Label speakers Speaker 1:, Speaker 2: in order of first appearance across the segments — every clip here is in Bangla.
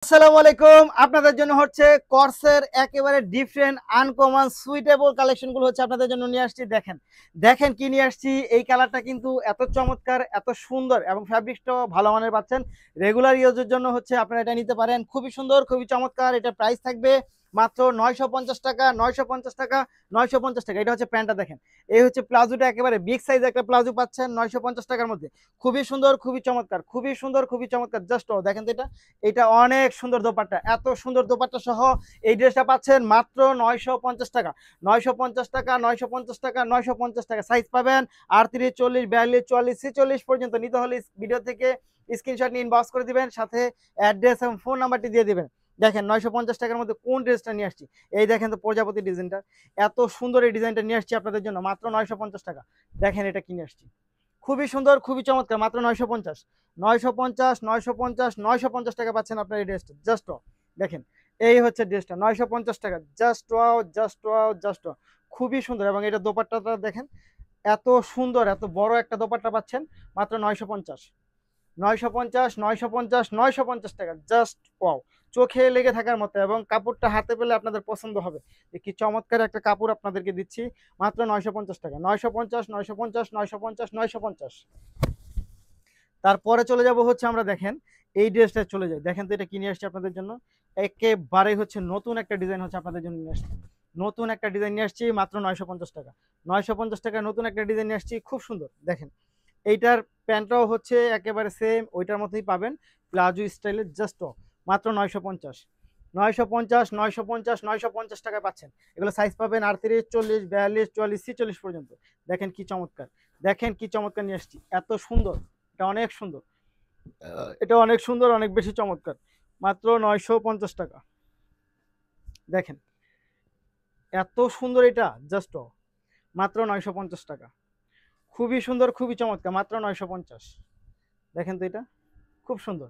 Speaker 1: আসসালামু আলাইকুম। আপনাদের জন্য হচ্ছে কর্সের একেবারে ডিফারেন্ট আনকমন সুইটেবল কালেকশনগুলো হচ্ছে আপনাদের জন্য নিয়ে আসছি। দেখেন দেখেন কি নিয়ে আসছি। এই কালারটা কিন্তু এত চমৎকার, এত সুন্দর এবং ফ্যাব্রিকটাও ভালো মানের পাচ্ছেন। রেগুলার ইউজের জন্য হচ্ছে আপনারা এটা নিতে পারেন। খুবই সুন্দর, খুবই চমৎকার। এটা প্রাইস থাকবে মাত্র 950 টাকা। 950 টাকা, 950 টাকা। এটা হচ্ছে প্যান্টটা দেখেন। এই হচ্ছে প্লাজোটা, একেবারে বিগ সাইজ একটা প্লাজো পাচ্ছেন 950 টাকার মধ্যে। খুবই সুন্দর, খুবই চমৎকার, খুবই সুন্দর, খুবই চমৎকার। জাস্ট দেখেন তো এটা অনেক সুন্দর দোপাট্টা, এত সুন্দর দোপাট্টা সহ এই ড্রেসটা পাচ্ছেন মাত্র 950 টাকা। 950 টাকা, 950 টাকা, 950 টাকা। সাইজ পাবেন 38, 40, 42, 44, 46 পর্যন্ত। নিতে হলে ভিডিও থেকে স্ক্রিনশট নিয়ে ইনবক্স করে দিবেন, সাথে অ্যাড্রেস এবং ফোন নাম্বারটি দিয়ে দিবেন। দেখেন 950 টাকার মধ্যে কোন ড্রেসটা নিয়ে আসছি। এই দেখেন তো প্রজাপতি ডিজাইনটা, এত সুন্দর এই ডিজাইনটা নিয়ে আসছি আপনাদের জন্য মাত্র 950 টাকা। দেখেন এটা কিনে আসছি, খুবই সুন্দর, খুবই চমৎকার, মাত্র 950। 950, 950, 950 টাকা পাচ্ছেন আপনার এই ড্রেসটা। জাস্ট দেখেন, এই হচ্ছে ড্রেসটা 950 টাকা। Just wow, just wow, just wow. খুবই সুন্দর। এবং এটা দোপাট্টাটা দেখেন, এত সুন্দর, এত বড় একটা দোপাট্টা পাচ্ছেন মাত্র 950। 950, 950, 950 টাকা। জাস্ট ওয়াও, চোখে লেগে থাকার মতো। এবং কাপড়টা হাতে পেলে আপনাদের পছন্দ হবে যে কি চমৎকার একটা কাপড় আপনাদেরকে দিচ্ছি মাত্র 950 টাকা। 950, 950, 950, 950। তারপরে চলে যাব হচ্ছে আমরা, দেখেন এই ড্রেসটা চলে যাই। দেখেন তো এটা কিনে আসছে আপনাদের জন্য, একেবারে হচ্ছে নতুন একটা ডিজাইন হচ্ছে আপনাদের জন্য নিয়ে আসছি। নতুন একটা ডিজাইন নিয়ে আসছি মাত্র 950 টাকা। 950 টাকা নতুন একটা ডিজাইন নিয়ে আসছি, খুব সুন্দর। দেখেন এইটার প্যান্টটাও হচ্ছে একেবারে সেম ওইটার মতোই পাবেন, প্লাজো স্টাইলের। জাস্ট মাত্র 950। 950, 950, 950 টাকা পাচ্ছেন। এগুলো সাইজ পাবেন 38, 40, 42, 44, 46 পর্যন্ত। দেখেন কি চমৎকার, দেখেন কি চমৎকার নিয়ে আসছি, এত সুন্দর। এটা অনেক সুন্দর, এটা অনেক সুন্দর, অনেক বেশি চমৎকার। মাত্র 950 টাকা। দেখেন এত সুন্দর এটা, জাস্ট মাত্র 950 টাকা। খুবই সুন্দর, খুবই চমৎকার, মাত্র 950। দেখেন তো এটা খুব সুন্দর,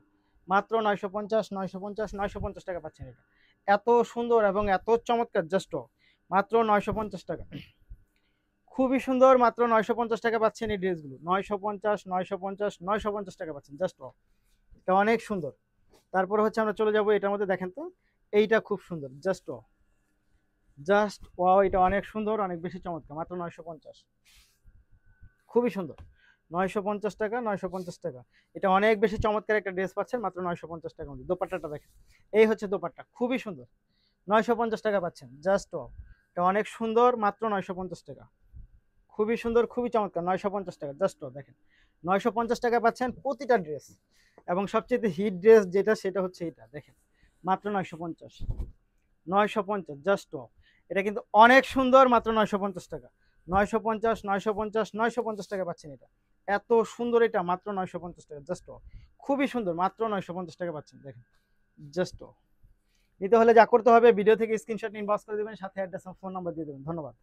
Speaker 1: মাত্র 950, 950, 950 টাকা পাচ্ছেন এটা। এত সুন্দর এবং এত চমৎকার, জাস্ট মাত্র 950 টাকা। খুবই সুন্দর, মাত্র 950 টাকা পাচ্ছেন এই ড্রেসগুলো। 950, 950, 950 টাকা পাচ্ছেন। জাস্ট এটা অনেক সুন্দর। তারপরে হচ্ছে আমরা চলে যাব এটার মধ্যে। দেখেন তো এইটা খুব সুন্দর, জাস্ট জাস্ট ওয়াও। এটা অনেক সুন্দর, অনেক বেশি চমৎকার, মাত্র 950। খুবই সুন্দর, 950 টাকা, 950 টাকা। এটা অনেক বেশি চমৎকার একটা ড্রেস পাচ্ছেন মাত্র 950 টাকার মধ্যে। দোপাট্টাটা দেখেন, এই হচ্ছে দোপাট্টা, খুবই সুন্দর। 950 টাকা পাচ্ছেন। জাস্ট এটা অনেক সুন্দর, মাত্র 950 টাকা। খুবই সুন্দর, খুবই চমৎকার, 950 টাকা। জাস্ট দেখেন 950 টাকা পাচ্ছেন প্রতিটা ড্রেস। এবং সবচেয়ে হিট ড্রেস যেটা, সেটা হচ্ছে এটা। দেখেন মাত্র 950। 950, জাস্ট এটা কিন্তু অনেক সুন্দর, মাত্র 950 টাকা। 950, 950, 950 টাকা পাচ্ছেন এটা। এত সুন্দর এটা, মাত্র 950 টাকা। জাস্ট খুবই সুন্দর, মাত্র 950 টাকা পাচ্ছেন। দেখেন জাস্ট নিতে হলে যা করতে হবে, ভিডিও থেকে স্ক্রিনশট ইনবক্স করে দেবেন, সাথে অ্যাড্রেস ফোন নাম্বার দিয়ে দেবেন। ধন্যবাদ।